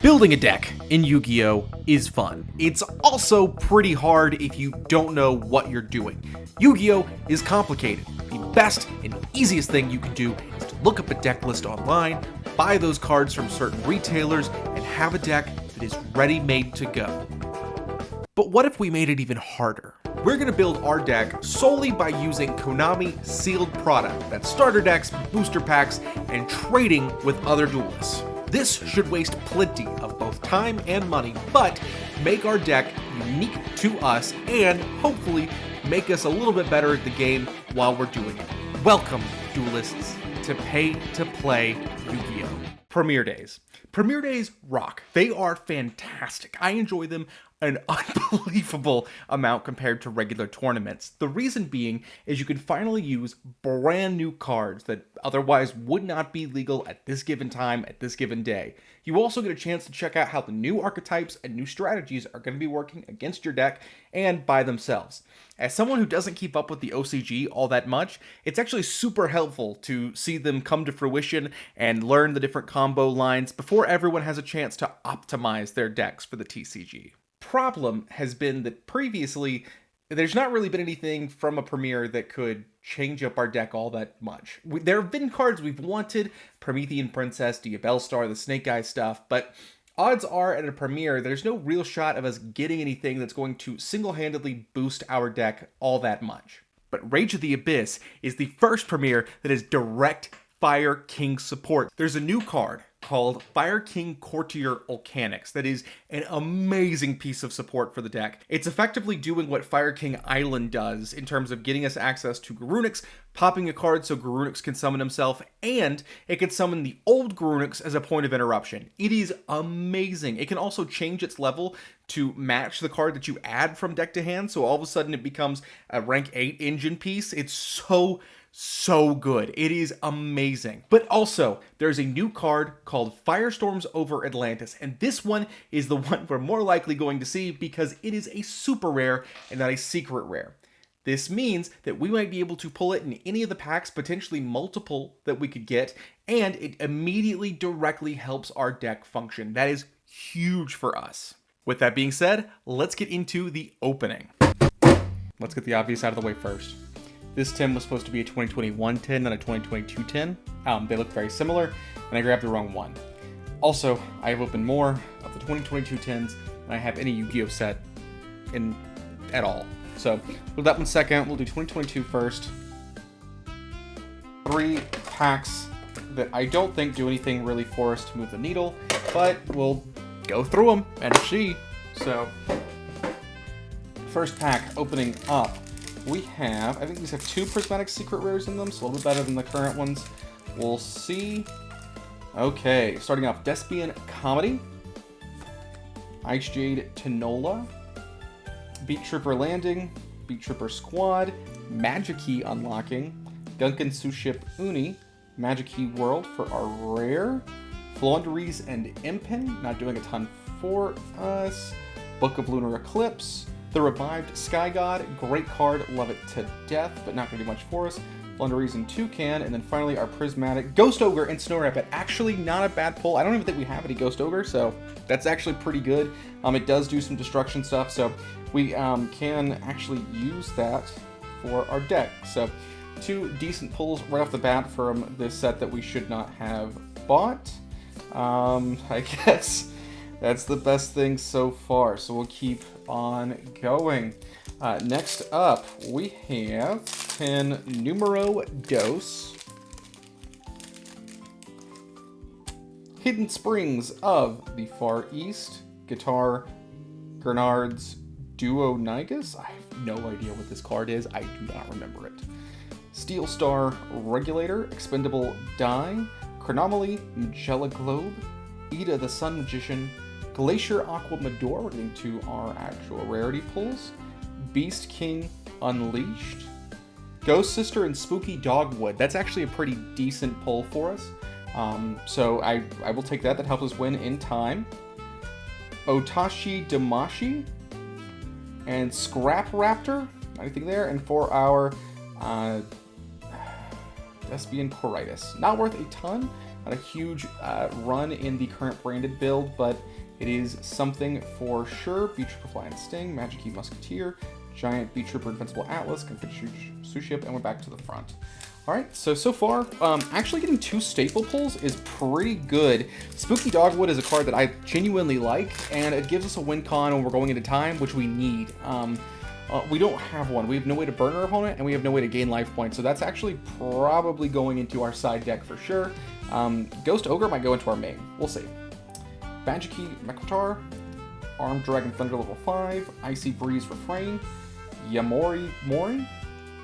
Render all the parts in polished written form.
Building a deck in Yu-Gi-Oh! Is fun. It's also pretty hard if you don't know what you're doing. Yu-Gi-Oh! Is complicated. The best and easiest thing you can do is to look up a deck list online, buy those cards from certain retailers, and have a deck that is ready-made to go. But what if we made it even harder? We're going to build our deck solely by using Konami sealed product, that's starter decks, booster packs, and trading with other duelists. This should waste plenty of both time and money, but make our deck unique to us and hopefully make us a little bit better at the game while we're doing it. Welcome, duelists, to Pay to Play Yu-Gi-Oh! Premiere Days. Premiere Days rock. They are fantastic. I enjoy them an unbelievable amount compared to regular tournaments. The reason being is you can finally use brand new cards that otherwise would not be legal at this given time, at this given day. You also get a chance to check out how the new archetypes and new strategies are going to be working against your deck and by themselves. As someone who doesn't keep up with the OCG all that much, it's actually super helpful to see them come to fruition and learn the different combo lines before everyone has a chance to optimize their decks for the TCG. Problem has been that previously there's not really been anything from a premiere that could change up our deck all that much. There have been cards we've wanted, Promethean Princess, Diabell Star, the Snake Eye stuff, but odds are at a premiere there's no real shot of us getting anything that's going to single-handedly boost our deck all that much. But Rage of the Abyss is the first premiere that is direct Fire King support. There's a new card called Fire King Courtier Volcanics that is an amazing piece of support for the deck. It's effectively doing what Fire King Island does in terms of getting us access to Garunix, popping a card so Garunix can summon himself, and it can summon the old Garunix as a point of interruption. It is amazing. It can also change its level to match the card that you add from deck to hand, so all of a sudden it becomes a rank 8 engine piece. It's so good. It is amazing. But also, there's a new card called Firestorms over Atlantis, and this one is the one we're more likely going to see because it is a super rare and not a secret rare. This means that we might be able to pull it in any of the packs, potentially multiple that we could get, and it immediately directly helps our deck function. That is huge for us. With that being said, let's get into the opening. Let's get the obvious out of the way first. This tin was supposed to be a 2021 tin, not a 2022 tin. They look very similar, and I grabbed the wrong one. Also, I have opened more of the 2022 tins than I have any Yu-Gi-Oh set at all. So, we'll that one second. We'll do 2022 first. 3 packs that I don't think do anything really for us to move the needle, but we'll go through them and see. So, first pack opening up. We have, I think these have 2 prismatic secret rares in them, so a little bit better than the current ones. We'll see. Okay, starting off, Despian Comedy, Ice Jade Tinola, Beat Trooper Landing, Beat Trooper Squad, Magic Key unlocking, Gunkan Suship Uni, Magic Key World for our rare, Flonderies and Impin, not doing a ton for us, Book of Lunar Eclipse, the Revived Sky God, great card, love it to death, but not going to do much for us. Flunderies and Toucan, and then finally our Prismatic Ghost Ogre and Snow Rabbit. Actually, not a bad pull. I don't even think we have any Ghost Ogre, so that's actually pretty good. It does do some destruction stuff, so we can actually use that for our deck. So 2 decent pulls right off the bat from this set that we should not have bought. I guess that's the best thing so far, so we'll keep on going. Next up, we have tin numero dos. Hidden Springs of the Far East, Guitar Grenard's Duo Nigus. I have no idea what this card is. I do not remember it. Steel Star Regulator, Expendable Die, Chronomaly, Magella Globe, Ida the Sun Magician, Glacier Aqua Mador, we're getting to our actual rarity pulls, Beast King Unleashed, Ghost Sister and Spooky Dogwood. That's actually a pretty decent pull for us. So I will take that. That helps us win in time. Otashi Damashi and Scrap Raptor. Anything there? And for our Despian Coritis. Not worth a ton. Not a huge run in the current branded build, but It is something for sure. Beach Trooper Fly and Sting, Magic Key Musketeer, Giant Beach Trooper Invincible Atlas, Confederate Sushi Ship, and we're back to the front. Alright, so far, actually getting 2 staple pulls is pretty good. Spooky Dogwood is a card that I genuinely like, and it gives us a win con when we're going into time, which we need. We don't have one. We have no way to burn our opponent, and we have no way to gain life points, so that's actually probably going into our side deck for sure. Ghost Ogre might go into our main. We'll see. Banjiki Mekwatar, Armed Dragon Thunder level 5, Icy Breeze Refrain, Yamori Mori,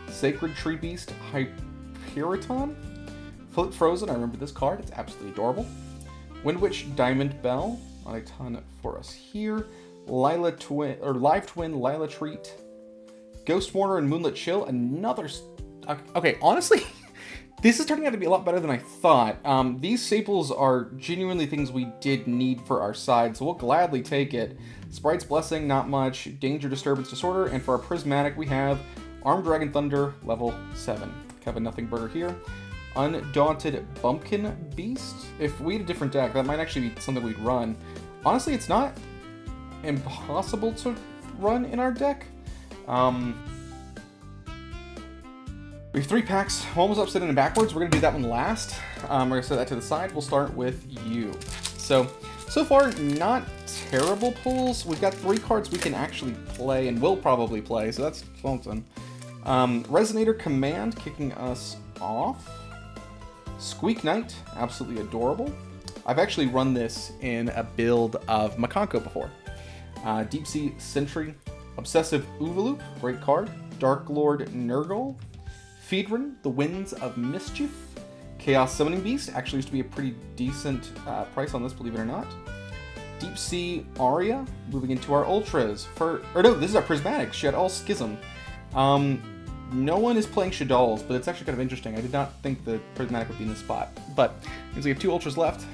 Sacred Tree Beast Hyperiton, Float Frozen, I remember this card, it's absolutely adorable. Wind Witch Diamond Bell, not a ton for us here. Live Twin Lila Treat, Ghost Warner and Moonlit Chill, another... Okay, honestly, this is turning out to be a lot better than I thought. These staples are genuinely things we did need for our side, so we'll gladly take it. Sprite's Blessing, not much. Danger, Disturbance, Disorder, and for our Prismatic, we have Armed Dragon Thunder, level 7. Have a Nothing Burger here. Undaunted Bumpkin Beast. If we had a different deck, that might actually be something we'd run. Honestly, it's not impossible to run in our deck. We have 3 packs. One was upside down and backwards. We're going to do that one last. We're going to set that to the side. We'll start with you. So far, not terrible pulls. We've got 3 cards we can actually play and will probably play, so that's something. Resonator Command kicking us off. Squeak Knight, absolutely adorable. I've actually run this in a build of Makanko before. Deep Sea Sentry, Obsessive Oovaloop, great card. Dark Lord Nurgle, Feedrin, The Winds of Mischief, Chaos Summoning Beast, actually used to be a pretty decent price on this, believe it or not. Deep Sea Aria, moving into our Ultras. This is our Prismatic, Shaddoll Schism. No one is playing Shaddolls, but it's actually kind of interesting. I did not think the Prismatic would be in this spot. But, since we have 2 Ultras left,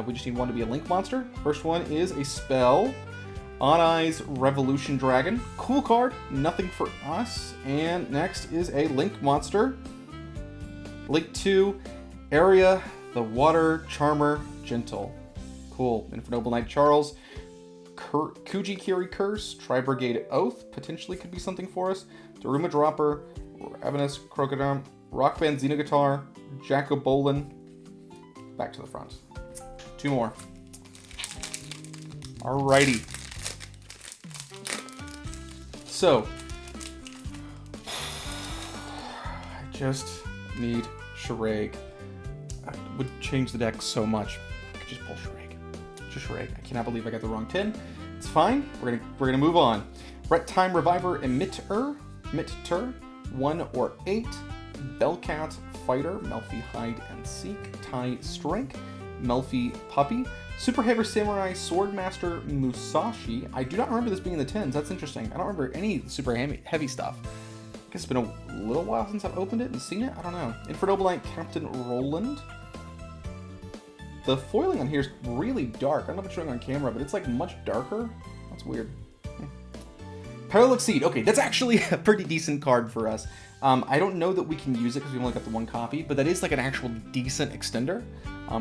we just need one to be a Link monster. First one is a spell. On Eyes Revolution Dragon. Cool card, nothing for us. And next is a Link monster. Link 2, Area, the Water Charmer Gentle. Cool. And for Noble Knight Charles, Kujikiri Curse, Tri-brigade Oath, potentially could be something for us. Daruma Dropper, Ravenous Crocodile, Rock Band Xenoguitar, Jacobolin. Back to the front. 2 more. Alrighty. So, I just need Shiraig. I would change the deck so much. I could just pull Shiraig. Just Shiraig. I cannot believe I got the wrong 10. It's fine. We're gonna move on. Ret Time Reviver Emitter, 1 or 8. Bellcat Fighter, Melfi Hide and Seek, Tai Strength, Melfi Puppy, Super Heavy Samurai Swordmaster Musashi. I do not remember this being in the 10s. That's interesting. I don't remember any super heavy stuff. I guess it's been a little while since I've opened it and seen it. I don't know. And for Noble Knight, Captain Roland. The foiling on here is really dark. I don't know if it's showing on camera, but it's like much darker. That's weird. Parallel Exceed. Okay, that's actually a pretty decent card for us. I don't know that we can use it because we only got the 1 copy, but that is like an actual decent extender.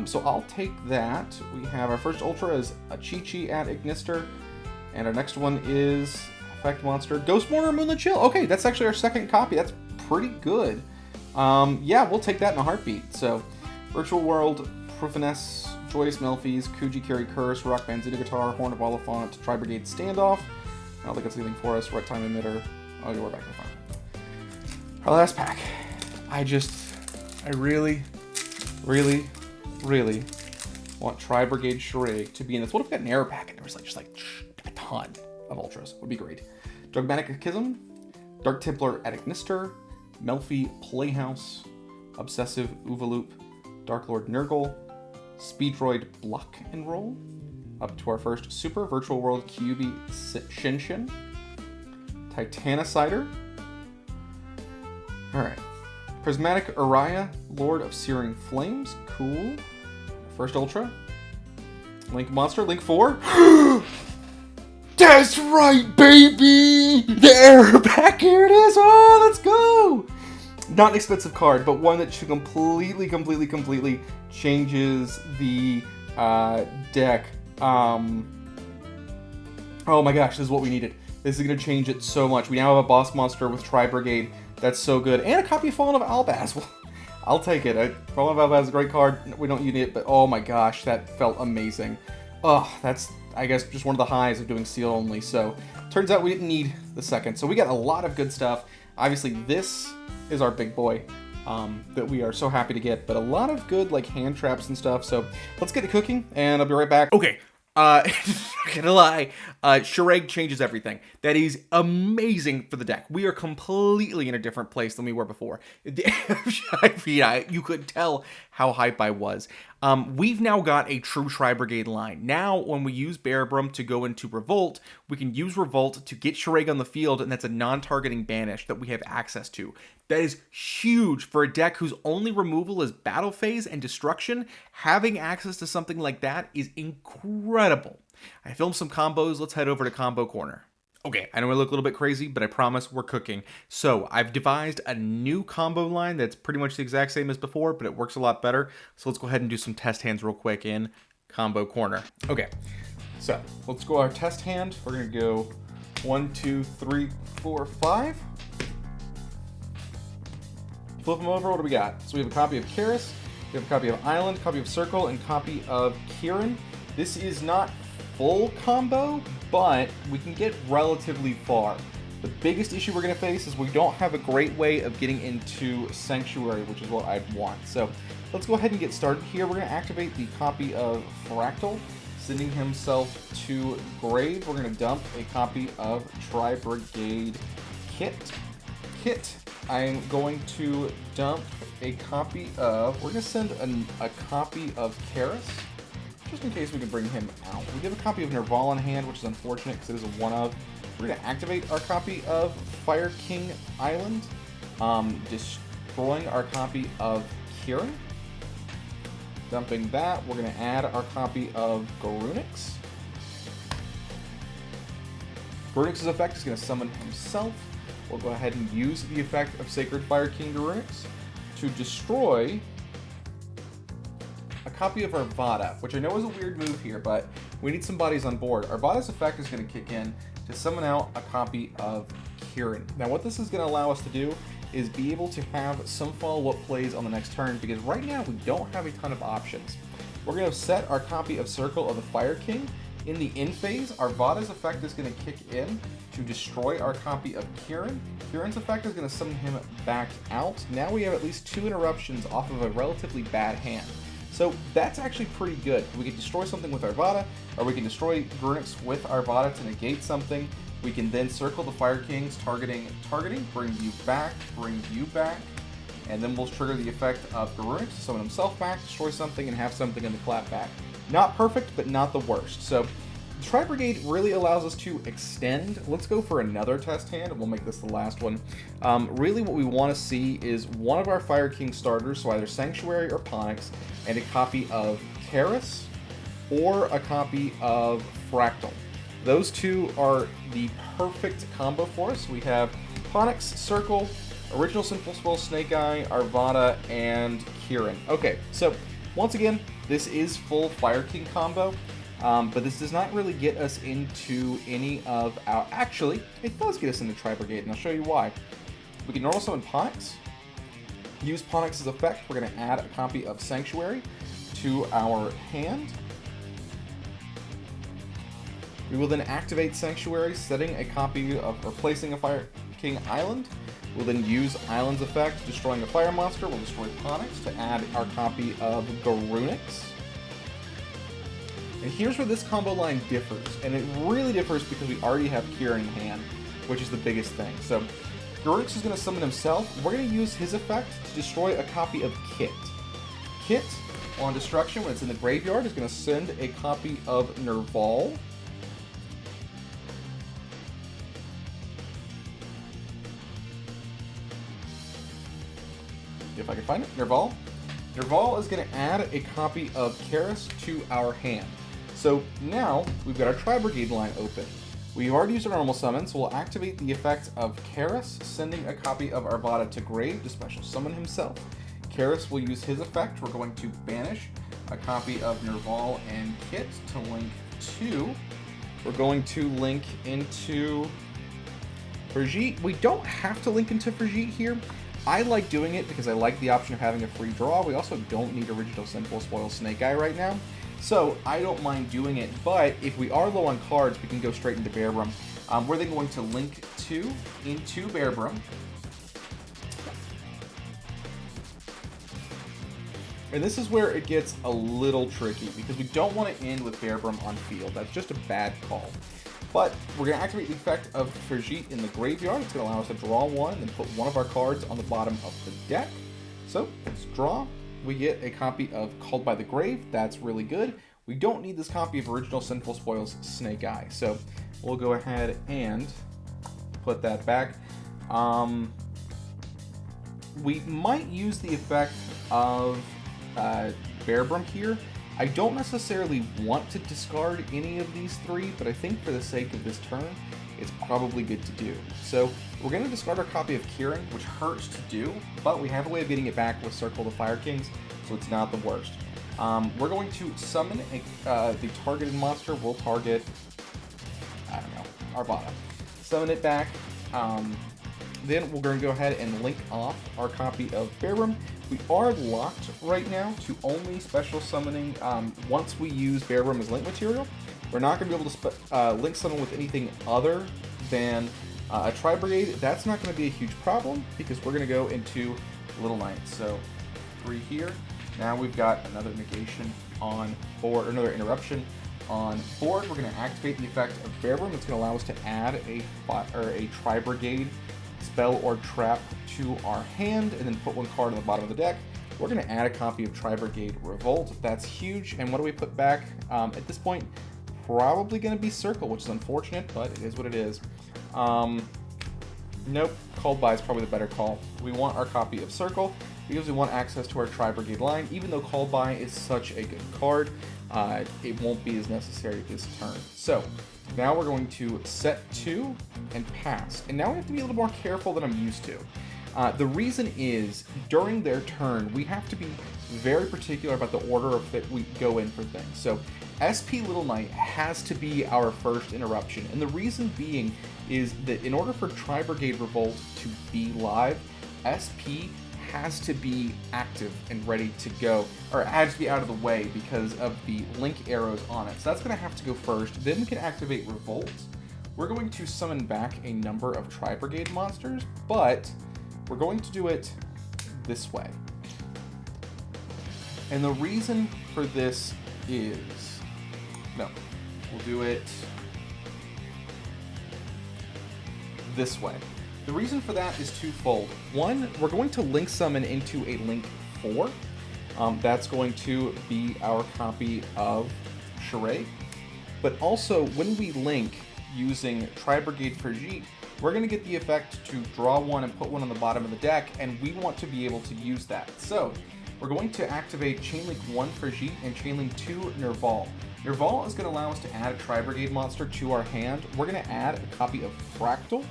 So I'll take that. We have our first Ultra is a Chi-Chi at Ignister, and our next one is Effect Monster, Ghost Warner, Moonlit Chill. Okay, that's actually our 2nd copy. That's pretty good. Yeah, we'll take that in a heartbeat. So, Virtual World, Profaness, Joyous Melfies, Kujikiri Curse, Rock Band Xenoguitar, Horn of Oliphant, Tri-brigade Standoff. I don't think it's anything for us. Ret Time Emitter. Oh, yeah, we're back to the front. Our last pack. I really want Tri-brigade Shiraig to be in this. What if we got an error pack and there was just a ton of Ultras? Would be great. Dogmatic Schism, Dark Templar at Ignister, Melfi Playhouse, Obsessive Oovaloop, Dark Lord Nurgle, Speedroid Block and Roll. Up to our first Super Virtual World Kyubi Shinshin, Titanicider. Alright. Prismatic Araya, Lord of Searing Flames. Cool. First Ultra. Link Monster, Link 4. That's right, baby! The error pack, here it is! Oh, let's go! Not an expensive card, but one that should completely changes the deck. Oh my gosh, this is what we needed. This is going to change it so much. We now have a boss monster with Tri-brigade. That's so good. And a copy of Fallen of Albaz. Well, I'll take it. Fallen of Albaz is a great card. We don't need it, but oh my gosh, that felt amazing. Oh, that's, I guess, just one of the highs of doing seal only. So, turns out we didn't need the second. So we got a lot of good stuff. Obviously, this is our big boy that we are so happy to get. But a lot of good, like, hand traps and stuff. So, let's get to cooking, and I'll be right back. Okay. Not gonna lie, Shireg changes everything. That is amazing for the deck. We are completely in a different place than we were before. I mean, you could tell how hype I was. We've now got a true Tri-brigade line. Now, when we use Bearbrum to go into Revolt, we can use Revolt to get Shireg on the field, and that's a non-targeting banish that we have access to. That is huge for a deck whose only removal is Battle Phase and Destruction. Having access to something like that is incredible. I filmed some combos. Let's head over to Combo Corner. Okay, I know I look a little bit crazy, but I promise we're cooking. So I've devised a new combo line that's pretty much the exact same as before, but it works a lot better. So let's go ahead and do some test hands real quick in Combo Corner. Okay, so let's go our test hand. We're gonna go 1, 2, 3, 4, 5. Flip them over, what do we got? So we have a copy of Karis, we have a copy of Island, copy of Circle, and copy of Kieran. This is not full combo, but we can get relatively far. The biggest issue we're going to face is we don't have a great way of getting into Sanctuary, which is what I'd want. So let's go ahead and get started here. We're going to activate the copy of Fractal, sending himself to grave. We're going to dump a copy of Tri-brigade Kit. I'm going to dump a copy of, we're going to send a copy of Karis, just in case we can bring him out. We have a copy of Nerval in hand, which is unfortunate because it is a one-of. We're going to activate our copy of Fire King Island, destroying our copy of Kieran. Dumping that, we're going to add our copy of Garunix. Garunix's effect is going to summon himself. We'll go ahead and use the effect of Sacred Fire King Garunix to destroy a copy of Arvada, which I know is a weird move here, but we need some bodies on board. Arvada's effect is going to kick in to summon out a copy of Kieran. Now what this is going to allow us to do is be able to have some follow-up plays on the next turn, because right now we don't have a ton of options. We're going to set our copy of Circle of the Fire King. In the end phase, Arvada's effect is going to kick in to destroy our copy of Kieran. Kieran's effect is going to summon him back out. Now we have at least 2 interruptions off of a relatively bad hand. So that's actually pretty good. We can destroy something with Arvada, or we can destroy Garunix with Arvada to negate something. We can then circle the Fire Kings, targeting, bring you back, and then we'll trigger the effect of Garunix, summon himself back, destroy something, and have something in the clap back. Not perfect, but not the worst. So Tri-brigade really allows us to extend. Let's go for another test hand, and we'll make this the last one. Really what we want to see is one of our Fire King starters, so either Sanctuary or Ponix, and a copy of Karis or a copy of Fractal. Those two are the perfect combo for us. We have Ponix, Circle, Original Sinful Swirl, Snake Eye, Arvada, and Kieran. Okay, so once again, this is full Fire King combo, but this does not really get us into any of our... Actually, it does get us into Tri-brigade, and I'll show you why. We can normal summon Ponix, use Ponix's effect. We're going to add a copy of Sanctuary to our hand. We will then activate Sanctuary, setting a copy of, or placing a Fire King Island. We'll then use Island's effect, destroying a fire monster. We'll destroy Ponix to add our copy of Garunix. And here's where this combo line differs. And it really differs because we already have Kieran in hand, which is the biggest thing. So Garunix is going to summon himself. We're going to use his effect to destroy a copy of Kit. Kit, on destruction, when it's in the graveyard, is going to send a copy of Nerval. If I can find it, Nerval. Nerval is going to add a copy of Karis to our hand. So now we've got our Tri-brigade line open. We've already used our normal summon, so we'll activate the effect of Karis, sending a copy of Arvada to grave to special summon himself. Karis will use his effect. We're going to banish a copy of Nerval and Kit to link to We're going to link into Brigitte. We don't have to link into Brigitte here. I like doing it because I like the option of having a free draw. We also don't need original Sinful Spoil Snake Eye right now, so I don't mind doing it. But if we are low on cards, we can go straight into Bearbrum. We're then going to link into Bearbrum. And this is where it gets a little tricky because we don't want to end with Bearbrum on field. That's just a bad call. But we're going to activate the effect of Brigitte in the graveyard. It's going to allow us to draw one and then put one of our cards on the bottom of the deck. So let's draw. We get a copy of Called by the Grave. That's really good. We don't need this copy of original Sinful Spoils Snake Eye. So we'll go ahead and put that back. We might use the effect of Bearbrum here. I don't necessarily want to discard any of these three, but I think for the sake of this turn, it's probably good to do. So we're going to discard our copy of Kieran, which hurts to do, but we have a way of getting it back with Circle the Fire Kings, so it's not the worst. We're going to summon the targeted monster. We'll target, I don't know, Arvada. Summon it back. Then we're going to go ahead and link off our copy of Bearbrum. We are locked right now to only special summoning once we use Bearbrum as link material. We're not going to be able to link summon with anything other than a Tri-brigade. That's not going to be a huge problem because we're going to go into Little Knight. So 3 here. Now we've got another negation on board, or another interruption on board. We're going to activate the effect of Bearbrum. It's going to allow us to add a Tri-brigade spell or trap to our hand and then put one card on the bottom of the deck. We're going to add a copy of Tri-brigade Revolt. That's huge. And what do we put back at this point? Probably going to be Circle, which is unfortunate, but it is what it is. Nope, Called By is probably the better call. We want our copy of Circle because we want access to our Tri-brigade line. Even though Called By is such a good card, it won't be as necessary this turn. So now we're going to set 2 and pass. And now we have to be a little more careful than I'm used to. The reason is, during their turn, we have to be very particular about the order that we go in for things. So SP Little Knight has to be our first interruption. And the reason being is that in order for Tri-brigade Revolt to be live, SP has to be active and ready to go, or it has to be out of the way because of the link arrows on it. So that's going to have to go first. Then we can activate Revolt. We're going to summon back a number of Tri-brigade monsters, but we're going to do it this way. And the reason for this is, no, we'll do it this way. The reason for that is twofold. One, we're going to link summon into a link 4. That's going to be our copy of Charade. But also, when we link using Tri-brigade Brigitte, we're going to get the effect to draw one and put one on the bottom of the deck, and we want to be able to use that. So we're going to activate Chainlink 1 Brigitte and Chainlink 2 Nerval. Nerval is going to allow us to add a Tri-brigade monster to our hand. We're going to add a copy of Fractal.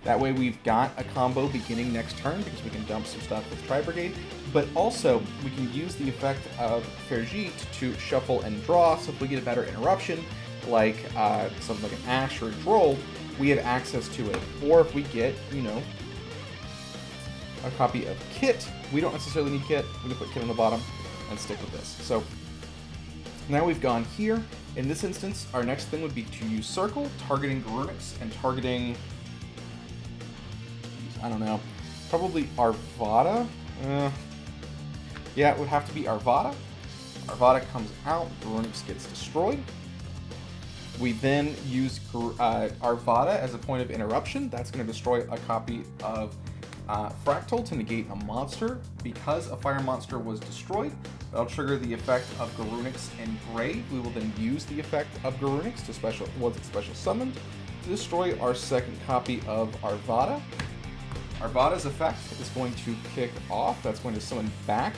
That way we've got a combo beginning next turn because we can dump some stuff with Tri-brigade, but also we can use the effect of Brigitte to shuffle and draw, so if we get a better interruption, like something like an Ash or a Droll, we have access to it. Or if we get, you know, a copy of Kit, we don't necessarily need Kit, we can put Kit on the bottom and stick with this. So now we've gone here. In this instance, our next thing would be to use Circle, targeting Garunix and targeting, I don't know, probably Arvada. Yeah, it would have to be Arvada. Arvada comes out, Garunix gets destroyed. We then use Arvada as a point of interruption. That's going to destroy a copy of Fractal to negate a monster. Because a fire monster was destroyed, that'll trigger the effect of Garunix and Grave. We will then use the effect of Garunix to once it's special summoned to destroy our second copy of Arvada. Arvada's effect is going to kick off. That's going to summon back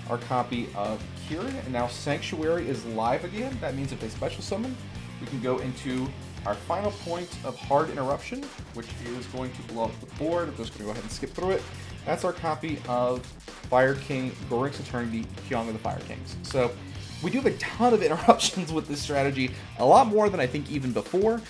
our copy of Kieran. And now Sanctuary is live again. That means if they special summon, we can go into our final point of hard interruption, which is going to blow up the board. I'm just going to go ahead and skip through it. That's our copy of Fire King, Garunix Eternity, Kyong of the Fire Kings. So we do have a ton of interruptions with this strategy, a lot more than I think even before.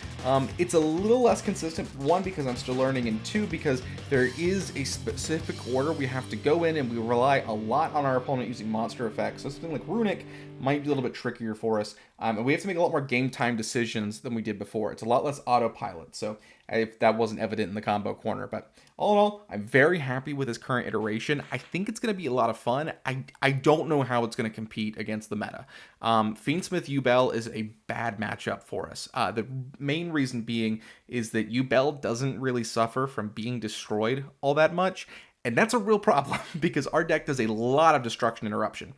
It's a little less consistent, one, because I'm still learning, and two, because there is a specific order we have to go in, and we rely a lot on our opponent using monster effects. So something like Runic might be a little bit trickier for us, and we have to make a lot more game time decisions than we did before. It's a lot less autopilot, so if that wasn't evident in the combo corner. But all in all, I'm very happy with this current iteration. I think it's going to be a lot of fun. I don't know how it's going to compete against the meta. Fiendsmith Yubel is a bad matchup for us. The main reason being is that Yubel doesn't really suffer from being destroyed all that much, and that's a real problem because our deck does a lot of destruction interruption.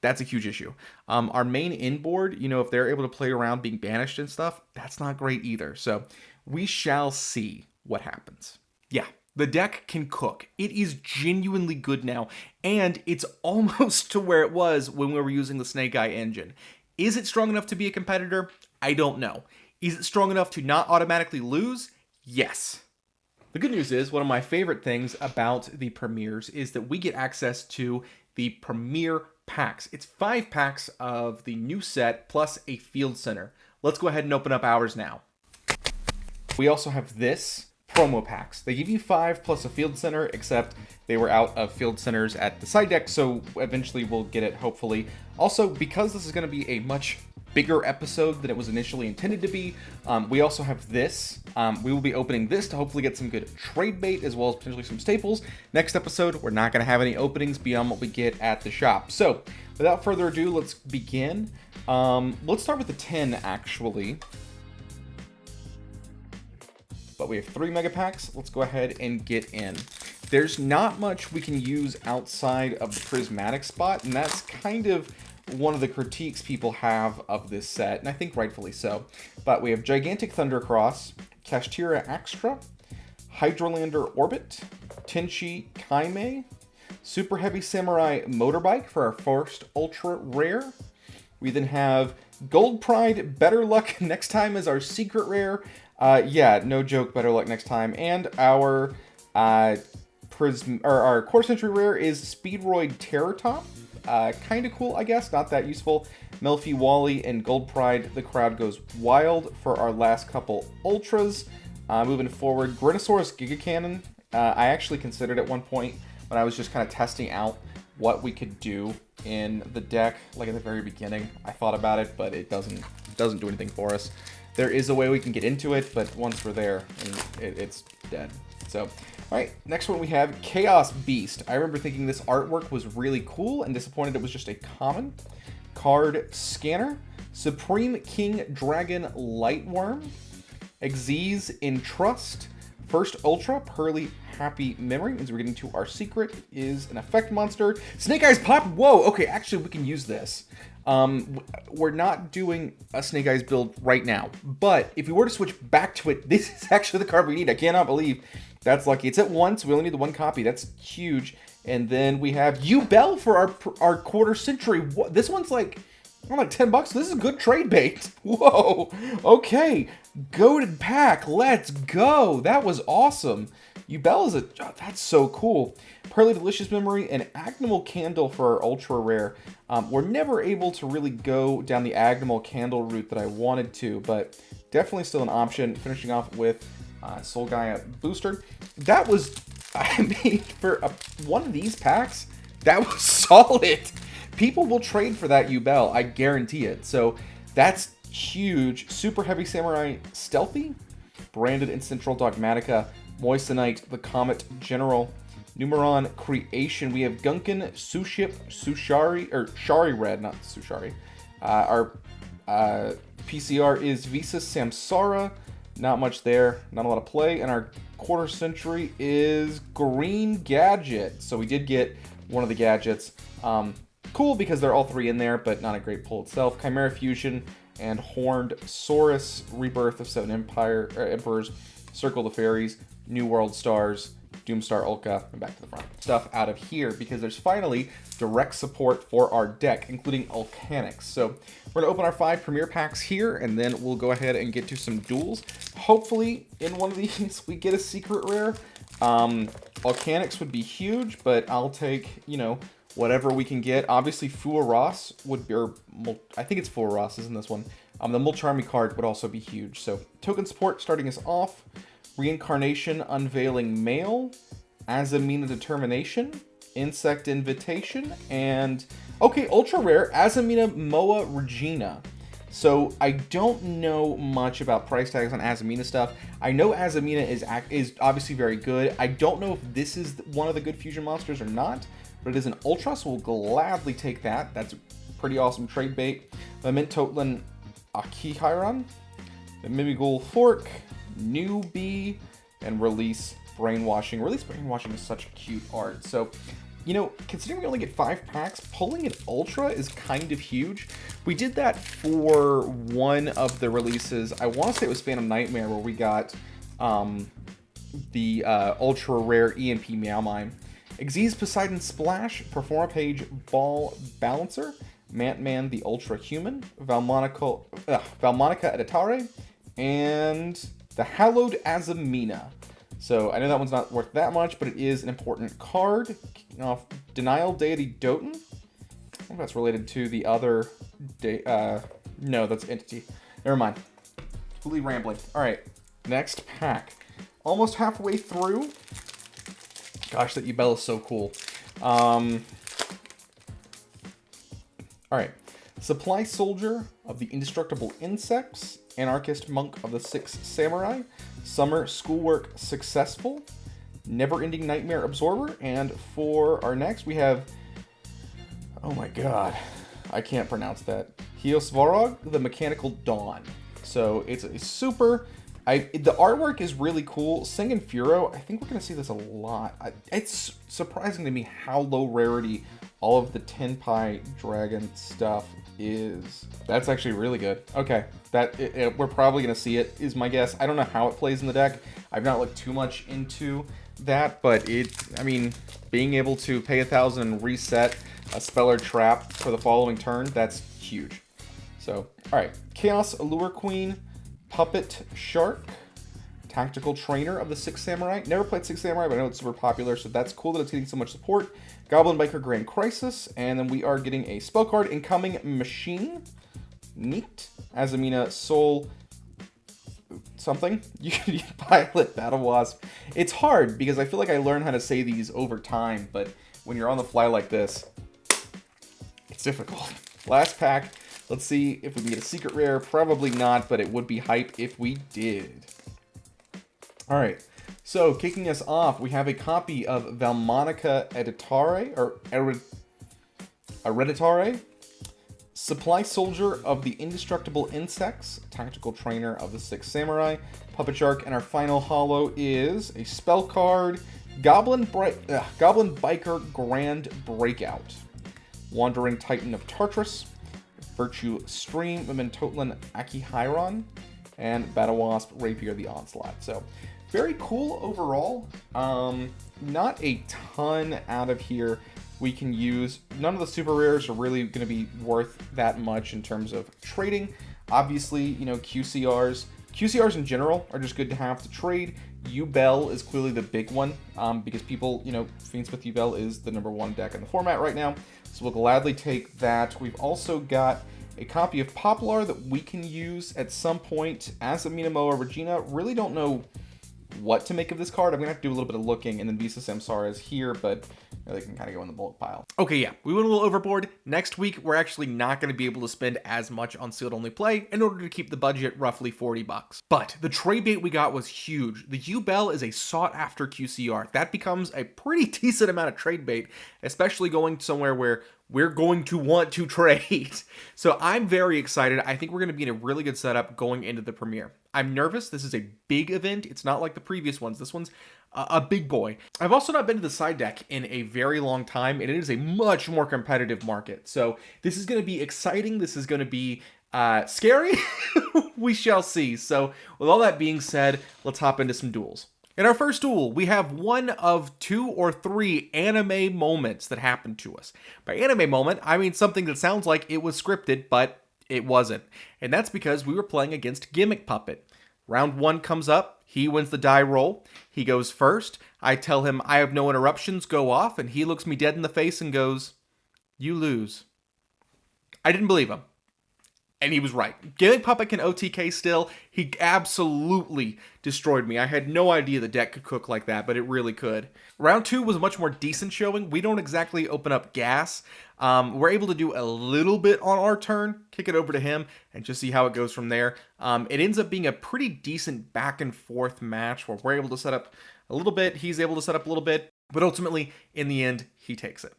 That's a huge issue. Our main inboard, you know, if they're able to play around being banished and stuff, that's not great either. So we shall see what happens. Yeah, the deck can cook. It is genuinely good now, and it's almost to where it was when we were using the Snake Eye engine. Is it strong enough to be a competitor? I don't know. Is it strong enough to not automatically lose? Yes. The good news is, one of my favorite things about the premieres is that we get access to the premiere packs. It's 5 packs of the new set plus a field center. Let's go ahead and open up ours now. We also have this promo packs. They give you 5 plus a field center, except they were out of field centers at the side deck, so eventually we'll get it, hopefully. Also, because this is going to be a much bigger episode than it was initially intended to be, we also have this. We will be opening this to hopefully get some good trade bait, as well as potentially some staples. Next episode, we're not going to have any openings beyond what we get at the shop. So, without further ado, let's begin. Let's start with the 10, actually. But we have 3 mega packs. Let's go ahead and get in. There's not much we can use outside of the prismatic spot, and that's kind of one of the critiques people have of this set, and I think rightfully so. But we have Gigantic Thundercross, Kashtira Axtra, Hydrolander Orbit, Tenchi Kaime, Super Heavy Samurai Motorbike for our first ultra rare. We then have Gold Pride Better Luck Next Time as our secret rare. Yeah, no joke, better luck next time. And our our quarter century rare is Speedroid Terror Top. Kind of cool, I guess. Not that useful. Melfi Wally and Gold Pride, The Crowd Goes Wild for our last couple ultras. Moving forward, Grinosaurus Giga Cannon. I actually considered at one point when I was just kind of testing out what we could do in the deck, like at the very beginning. I thought about it, but it doesn't do anything for us. There is a way we can get into it, but once we're there, it's dead. So, all right, next one we have Chaos Beast. I remember thinking this artwork was really cool and disappointed it was just a common. Card Scanner, Supreme King Dragon Lightworm, Xyz Entrust, First Ultra, Pearly Happy Memory, means we're getting to our secret, is an effect monster. Snake Eyes Pop, whoa, okay, actually we can use this. We're not doing a Snake Eyes build right now, but if we were to switch back to it, this is actually the card we need. I cannot believe that's lucky. It's at once, we only need the 1 copy, that's huge. And then we have Yubel for our quarter century. This one's like, oh, like $10. This is a good trade bait. Whoa, okay, goated pack, let's go. That was awesome. Yubel is that's so cool. Pearly Delicious Memory and Agnimal Candle for our ultra rare. We're never able to really go down the Agnimal Candle route that I wanted to, but definitely still an option. Finishing off with Soul Gaia Booster. That was, I mean, for one of these packs, that was solid. People will trade for that Yubel, I guarantee it. So that's huge. Super Heavy Samurai Stealthy, Branded Instant Troll Dogmatica, Moissanite, the Comet General, Numeron Creation. We have Gunkin, Sushari, or Shari Red, not Sushari. Our PCR is Visa Samsara. Not much there, not a lot of play. And our quarter century is Green Gadget. So we did get one of the gadgets. Cool because they're all 3 in there, but not a great pull itself. Chimera Fusion and Horned Saurus, Rebirth of 7 Emperors, Circle of Fairies, New World Stars, Doomstar Ulka, and back to the front. Stuff out of here because there's finally direct support for our deck, including Alcanics. So we're gonna open our 5 premier packs here, and then we'll go ahead and get to some duels. Hopefully in one of these we get a secret rare. Alcanics would be huge, but I'll take, you know, whatever we can get. Obviously, Fua Ross would be, or I think it's Fua Ross, isn't this one? The Mulcharmy card would also be huge. So, token support starting us off. Reincarnation, Unveiling Male, Azamina Determination, Insect Invitation, and, okay, ultra rare, Azamina Moa Regina. So I don't know much about price tags on Azamina stuff. I know Azamina is obviously very good. I don't know if this is one of the good fusion monsters or not, but it is an ultra, so we'll gladly take that. That's a pretty awesome trade bait. The Mintotlin Akihiron, the Mimigul Fork, Newbie, and Release Brainwashing. Release Brainwashing is such cute art. So, you know, considering we only get 5 packs, pulling an Ultra is kind of huge. We did that for one of the releases. I want to say it was Phantom Nightmare, where we got the Ultra Rare EMP Meow Mime. Xyz Poseidon Splash, Performa Page Ball Balancer, Mantman the Ultra Human, Valmonica Editare, and the Hallowed Azamina. So I know that one's not worth that much, but it is an important card. Kicking off Denial Deity Doten. I think that's related to the other... no, that's Entity. Never mind. Completely rambling. Alright, next pack. Almost halfway through. Gosh, that Yubel is so cool. Alright. Supply Soldier of the Indestructible Insects. Anarchist Monk of the Six Samurai. Summer Schoolwork Successful. Never-Ending Nightmare Absorber. And for our next, we have... oh my god. I can't pronounce that. Hiosvarog, the Mechanical Dawn. So it's a super... the artwork is really cool. Sing and Furo, I think we're going to see this a lot. It's surprising to me how low rarity all of the Tenpai Dragon stuff is. That's actually really good. Okay, we're probably going to see it, is my guess. I don't know how it plays in the deck. I've not looked too much into that, but I mean, being able to pay 1,000 and reset a Speller Trap for the following turn, that's huge. So, alright. Chaos Allure Queen, Puppet Shark, Tactical Trainer of the Six Samurai. Never played Six Samurai, but I know it's super popular, so that's cool that it's getting so much support. Goblin Biker Grand Crisis, and then we are getting a spell card, Incoming Machine. Neat. Azamina Soul something. You Pilot Battle Wasp. It's hard because I feel like I learn how to say these over time, but when you're on the fly like this, it's difficult. Last pack. Let's see if we can get a secret rare. Probably not, but it would be hype if we did. Alright, so kicking us off, we have a copy of Valmonica Editare, or Hereditare, Supply Soldier of the Indestructible Insects, Tactical Trainer of the Six Samurai, Puppet Shark, and our final holo is a spell card, Goblin Biker Grand Breakout, Wandering Titan of Tartarus, Virtue Stream, Mintotlin Akihiron, and Battle Wasp Rapier the Onslaught. So, very cool overall. Not a ton out of here we can use. None of the super rares are really going to be worth that much in terms of trading. Obviously, you know, QCRs in general are just good to have to trade. Yubel is clearly the big one because people, you know, Fiendsmith Yubel is the #1 deck in the format right now. So we'll gladly take that. We've also got a copy of Poplar that we can use at some point. Azamina Moa Regina. Really don't know what to make of this card. I'm going to have to do a little bit of looking, and then Visa Samsara is here, but you know, they can kind of go in the bulk pile. Okay, yeah, we went a little overboard. Next week, we're actually not going to be able to spend as much on sealed only play in order to keep the budget roughly $40. But the trade bait we got was huge. The Yubel is a sought after QCR. That becomes a pretty decent amount of trade bait, especially going somewhere where we're going to want to trade. So I'm very excited. I think we're going to be in a really good setup going into the premiere. I'm nervous. This is a big event. It's not like the previous ones. This one's a big boy. I've also not been to the side deck in a very long time, and it is a much more competitive market. So this is going to be exciting. This is going to be scary. We shall see. So with all that being said, let's hop into some duels. In our first duel, we have one of 2 or 3 anime moments that happened to us. By anime moment, I mean something that sounds like it was scripted, but it wasn't. And that's because we were playing against Gimmick Puppet. Round 1 comes up, he wins the die roll, he goes first, I tell him I have no interruptions, go off, and he looks me dead in the face and goes, You lose. I didn't believe him. And he was right. Giving Puppet can OTK still, he absolutely destroyed me. I had no idea the deck could cook like that, but it really could. Round 2 was a much more decent showing. We don't exactly open up gas. We're able to do a little bit on our turn, kick it over to him, and just see how it goes from there. It ends up being a pretty decent back and forth match where we're able to set up a little bit, he's able to set up a little bit, but ultimately, in the end, he takes it.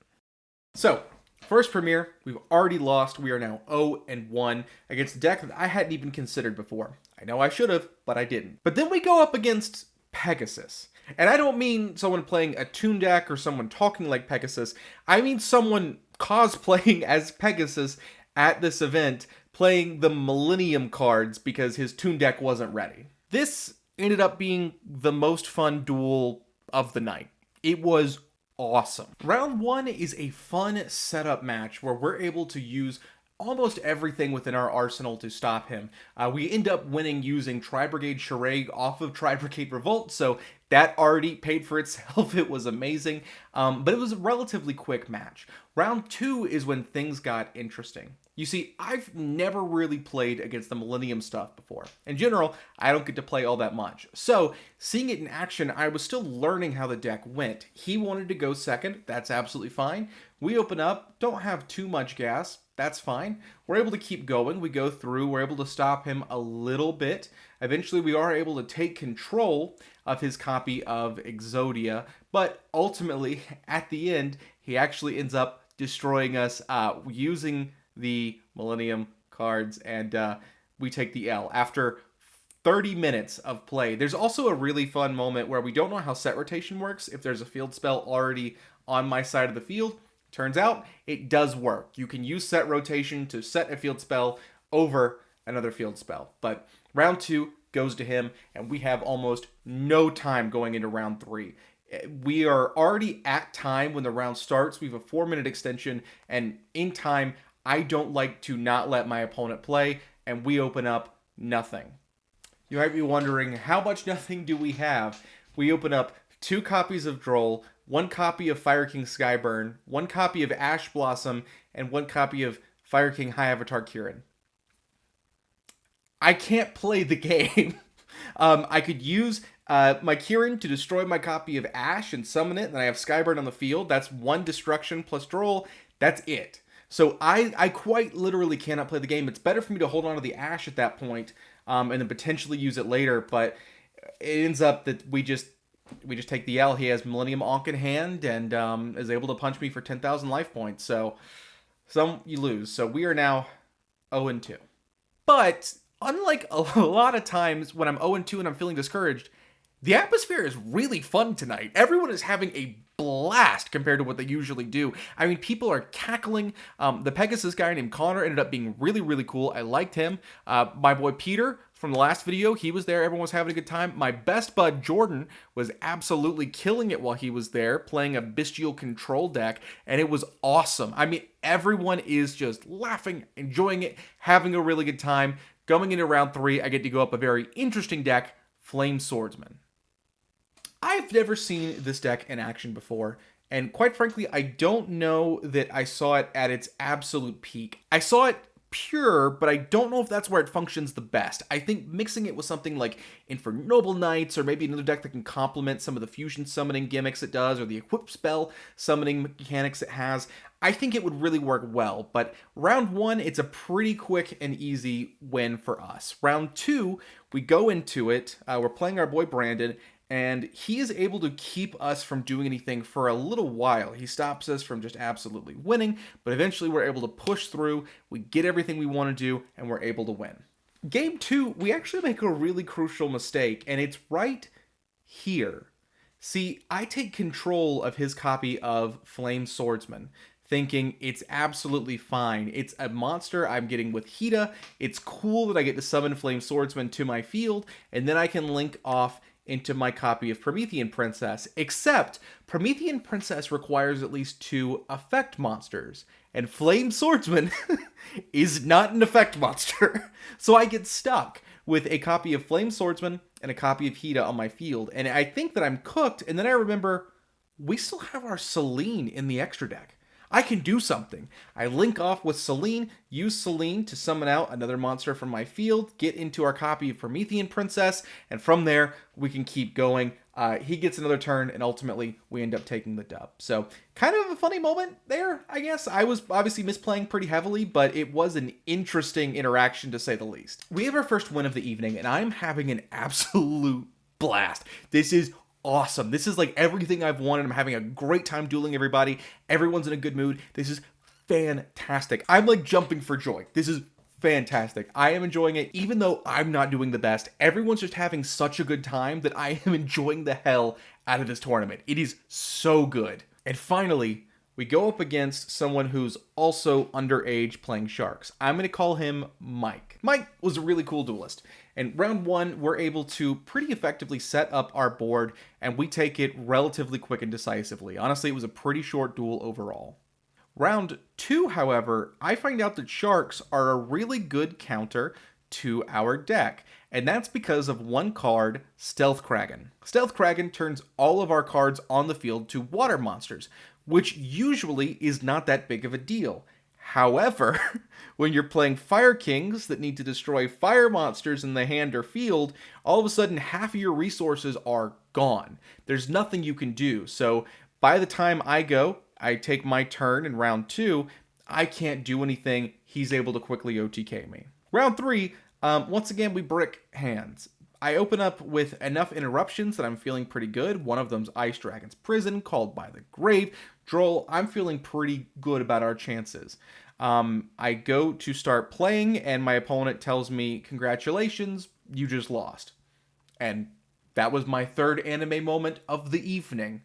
So, first premiere, we've already lost. We are now 0-1 against a deck that I hadn't even considered before. I know I should have, but I didn't. But then we go up against Pegasus. And I don't mean someone playing a Toon deck or someone talking like Pegasus. I mean someone cosplaying as Pegasus at this event, playing the Millennium cards because his Toon deck wasn't ready. This ended up being the most fun duel of the night. It was awesome. Round 1 is a fun setup match where we're able to use almost everything within our arsenal to stop him. We end up winning using Tri-brigade Charade off of Tri-brigade Revolt, so that already paid for itself. It was amazing, but it was a relatively quick match. Round 2 is when things got interesting. You see, I've never really played against the Millennium stuff before. In general, I don't get to play all that much. So, seeing it in action, I was still learning how the deck went. He wanted to go second. That's absolutely fine. We open up, don't have too much gas. That's fine. We're able to keep going. We go through. We're able to stop him a little bit. Eventually, we are able to take control of his copy of Exodia. But ultimately, at the end, he actually ends up destroying us using the Millennium cards, and we take the L after 30 minutes of play. There's also a really fun moment where we don't know how set rotation works. If there's a field spell already on my side of the field, turns out it does work. You can use set rotation to set a field spell over another field spell. But round 2 goes to him, and we have almost no time going into round 3. We are already at time when the round starts. We have a 4-minute extension, and in time, I don't like to not let my opponent play, and we open up nothing. You might be wondering, how much nothing do we have? We open up 2 copies of Droll, 1 copy of Fire King Skyburn, 1 copy of Ash Blossom, and 1 copy of Fire King High Avatar Kirin. I can't play the game. I could use my Kirin to destroy my copy of Ash and summon it, and I have Skyburn on the field. That's 1 destruction plus Droll. That's it. So I quite literally cannot play the game. It's better for me to hold on to the Ash at that point, and then potentially use it later, but it ends up that we just take the L. He has Millennium Ankh in hand and is able to punch me for 10,000 life points. So you lose. So we are now 0-2. But unlike a lot of times when I'm 0-2 and I'm feeling discouraged, the atmosphere is really fun tonight. Everyone is having a blast compared to what they usually do. I mean, people are cackling. The Pegasus guy named Connor ended up being really, really cool. I liked him. My boy Peter from the last video, he was there. Everyone was having a good time. My best bud Jordan was absolutely killing it while he was there, playing a bestial control deck, and it was awesome. I mean, everyone is just laughing, enjoying it, having a really good time. Going into round 3, I get to go up a very interesting deck, Flame Swordsman. I've never seen this deck in action before, and quite frankly, I don't know that I saw it at its absolute peak. I saw it pure, but I don't know if that's where it functions the best. I think mixing it with something like Infernoble Knights, or maybe another deck that can complement some of the fusion summoning gimmicks it does, or the equip spell summoning mechanics it has, I think it would really work well. But round 1, it's a pretty quick and easy win for us. Round 2, we go into it, we're playing our boy Brandon, and he is able to keep us from doing anything for a little while. He stops us from just absolutely winning, but eventually we're able to push through, we get everything we want to do, and we're able to win. Game 2, we actually make a really crucial mistake, and it's right here. See, I take control of his copy of Flame Swordsman, thinking it's absolutely fine. It's a monster I'm getting with Hida. It's cool that I get to summon Flame Swordsman to my field, and then I can link off into my copy of Promethean Princess, except Promethean Princess requires at least 2 effect monsters, and Flame Swordsman is not an effect monster. So I get stuck with a copy of Flame Swordsman and a copy of Hida on my field, and I think that I'm cooked, and then I remember we still have our Selene in the extra deck. I can do something. I link off with Selene, use Selene to summon out another monster from my field, get into our copy of Promethean Princess, and from there, we can keep going. He gets another turn, and ultimately, we end up taking the dub. So, kind of a funny moment there, I guess. I was obviously misplaying pretty heavily, but it was an interesting interaction, to say the least. We have our first win of the evening, and I'm having an absolute blast. This is awesome. This is like everything I've wanted. I'm having a great time dueling everybody. Everyone's in a good mood. This is fantastic. I'm like jumping for joy. This is fantastic. I am enjoying it, even though I'm not doing the best. Everyone's just having such a good time that I am enjoying the hell out of this tournament. It is so good. And finally, we go up against someone who's also underage playing Sharks. I'm going to call him Mike. Mike was a really cool duelist. And round one, we're able to pretty effectively set up our board, and we take it relatively quick and decisively. Honestly, it was a pretty short duel overall. Round two, however, I find out that Sharks are a really good counter to our deck, and that's because of one card, Stealth Kraken. Stealth Kraken turns all of our cards on the field to water monsters, which usually is not that big of a deal. However, when you're playing Fire Kings that need to destroy fire monsters in the hand or field, all of a sudden half of your resources are gone. There's nothing you can do. So by the time I take my turn in round two, I can't do anything. He's able to quickly OTK me. Round three, once again, we brick hands. I open up with enough interruptions that I'm feeling pretty good. One of them's Ice Dragon's Prison, Called by the Grave. Droll, I'm feeling pretty good about our chances. I go to start playing, and my opponent tells me, congratulations, you just lost. And that was my third anime moment of the evening.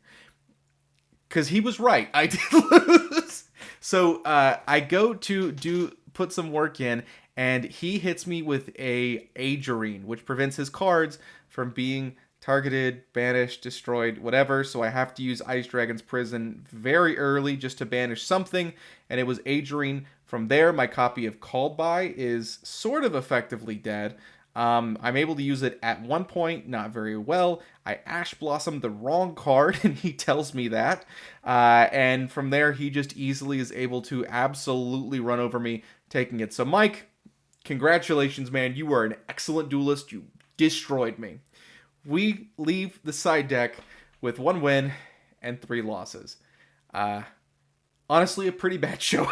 Because he was right, I did lose. So I go to put some work in, and he hits me with a Agerine, which prevents his cards from being targeted, banished, destroyed, whatever. So I have to use Ice Dragon's Prison very early just to banish something, and it was Agerine. From there, my copy of Called By is sort of effectively dead. I'm able to use it at one point, not very well. I Ash Blossom the wrong card, and he tells me that. And from there, he just easily is able to absolutely run over me, taking it. So Mike, congratulations, man. You are an excellent duelist. You destroyed me. We leave the side deck with 1 win and 3 losses. Honestly, a pretty bad showing.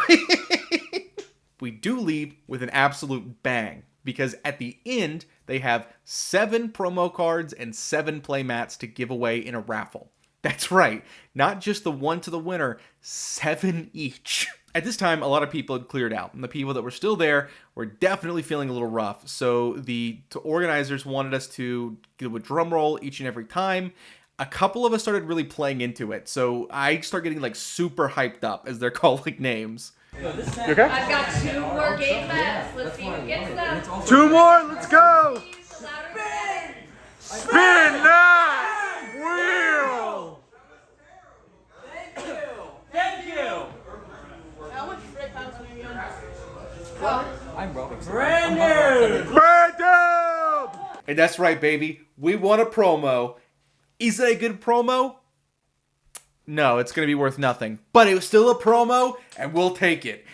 We do leave with an absolute bang, because at the end, they have 7 promo cards and 7 playmats to give away in a raffle. That's right, not just the one to the winner, 7 each. At this time, a lot of people had cleared out, and the people that were still there were definitely feeling a little rough. So the organizers wanted us to do a drum roll each and every time. A couple of us started really playing into it, so I start getting like super hyped up as they're calling names. You okay? I've got 2 more game bets. Let's see who gets them. 2 more, let's go! Spin that wheel! Thank you! I'm Brandon! Brandon! And that's right, baby. We won a promo. Is it a good promo? No, it's going to be worth nothing. But it was still a promo, and we'll take it.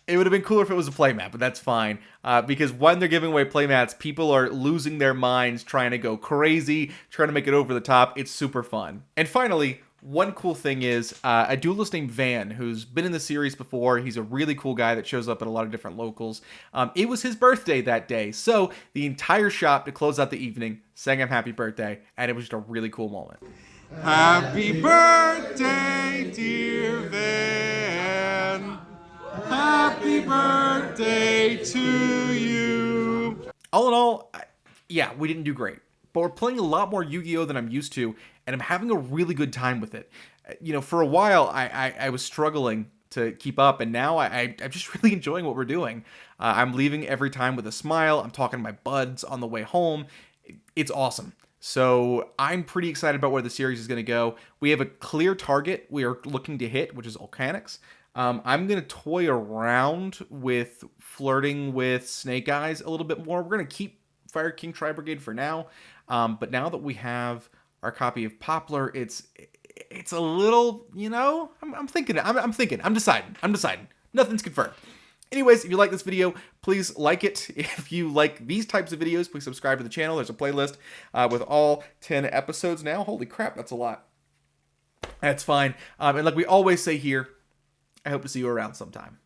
It would have been cooler if it was a playmat, but that's fine. Because when they're giving away playmats, people are losing their minds trying to go crazy, trying to make it over the top. It's super fun. And finally, one cool thing is a duelist named Van, who's been in the series before. He's a really cool guy that shows up at a lot of different locals. It was his birthday that day, so the entire shop, to close out the evening, sang him happy birthday, and it was just a really cool moment. Happy birthday, dear Van. Happy birthday to you. All in all, yeah, we didn't do great. But we're playing a lot more Yu-Gi-Oh! Than I'm used to, and I'm having a really good time with it. You know, for a while, I was struggling to keep up, and now I'm just really enjoying what we're doing. I'm leaving every time with a smile. I'm talking to my buds on the way home. It's awesome. So I'm pretty excited about where the series is going to go. We have a clear target we are looking to hit, which is Volcanics. I'm going to toy around with flirting with Snake Eyes a little bit more. We're going to keep Fire King Tri-brigade for now. But now that we have our copy of Poplar, it's it's a little, you know, I'm thinking, I'm deciding. Nothing's confirmed. Anyways, if you like this video, please like it. If you like these types of videos, please subscribe to the channel. There's a playlist with all 10 episodes now. Holy crap, that's a lot. That's fine. And like we always say here, I hope to see you around sometime.